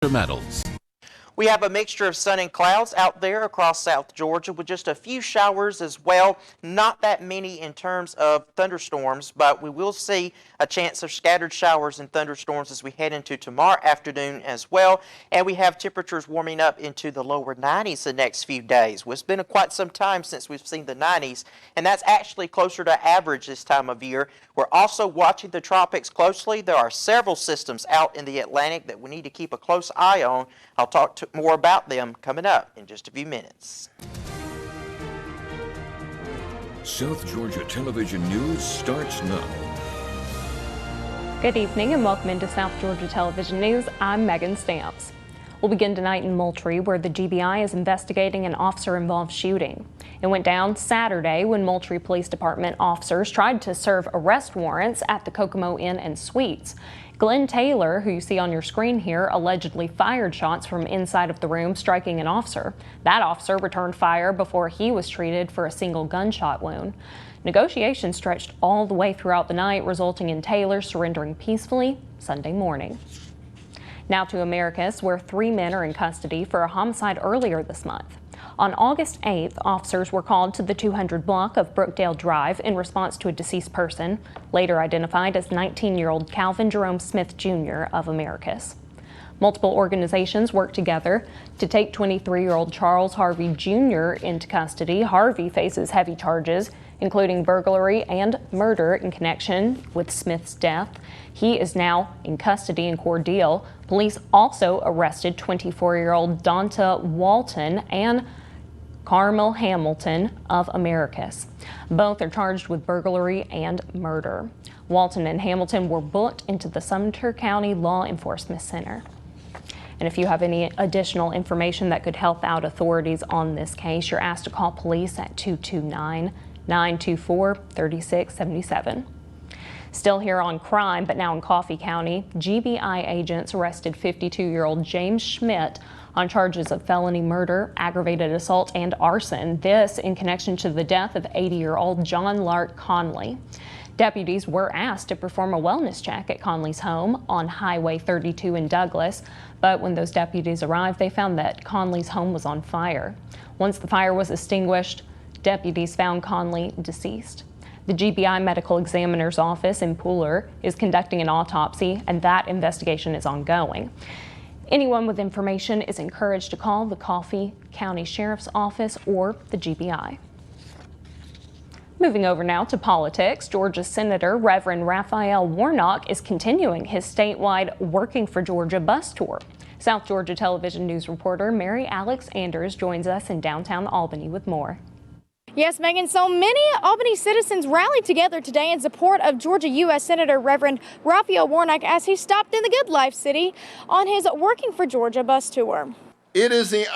medals. We have a mixture of sun and clouds out there across South Georgia with just a few showers as well. Not that many in terms of thunderstorms, but we will see a chance of scattered showers and thunderstorms as we head into tomorrow afternoon as well. And we have temperatures warming up into the lower 90s the next few days. Well, it's been quite some time since we've seen the 90s, and that's actually closer to average this time of year. We're also watching the tropics closely. There are several systems out in the Atlantic that we need to keep a close eye on. I'll talk more about them coming up in just a few minutes. South Georgia Television News starts now. Good evening and welcome into South Georgia Television News. I'm Megan Stamps. We'll begin tonight in Moultrie, where the GBI is investigating an officer-involved shooting. It went down Saturday when Moultrie Police Department officers tried to serve arrest warrants at the Kokomo Inn and Suites. Glenn Taylor, who you see on your screen here, allegedly fired shots from inside of the room, striking an officer. That officer returned fire before he was treated for a single gunshot wound. Negotiations stretched all the way throughout the night, resulting in Taylor surrendering peacefully Sunday morning. Now to Americus, where 3 men are in custody for a homicide earlier this month. On August 8th, officers were called to the 200 block of Brookdale Drive in response to a deceased person, later identified as 19-year-old Calvin Jerome Smith Jr. of Americus. Multiple organizations worked together to take 23-year-old Charles Harvey Jr. into custody. Harvey faces heavy charges, including burglary and murder in connection with Smith's death. He is now in custody in Cordele. Police also arrested 24-year-old Donta Walton and Carmel Hamilton of Americus. Both are charged with burglary and murder. Walton and Hamilton were booked into the Sumter County Law Enforcement Center. And if you have any additional information that could help out authorities on this case, you're asked to call police at 229-924-3677. Still here on crime, but now in Coffee County, GBI agents arrested 52-year-old James Schmidt on charges of felony murder, aggravated assault, and arson. This in connection to the death of 80-year-old John Lark Conley. Deputies were asked to perform a wellness check at Conley's home on Highway 32 in Douglas, but when those deputies arrived, they found that Conley's home was on fire. Once the fire was extinguished, deputies found Conley deceased. The GBI Medical Examiner's Office in Pooler is conducting an autopsy, and that investigation is ongoing. Anyone with information is encouraged to call the Coffee County Sheriff's Office or the GBI. Moving over now to politics, Georgia Senator Reverend Raphael Warnock is continuing his statewide Working for Georgia bus tour. South Georgia Television News reporter Mary Alex Anders joins us in downtown Albany with more. Yes, Megan, so many Albany citizens rallied together today in support of Georgia U.S. Senator Reverend Raphael Warnock as he stopped in the Good Life City on his Working for Georgia bus tour. It is the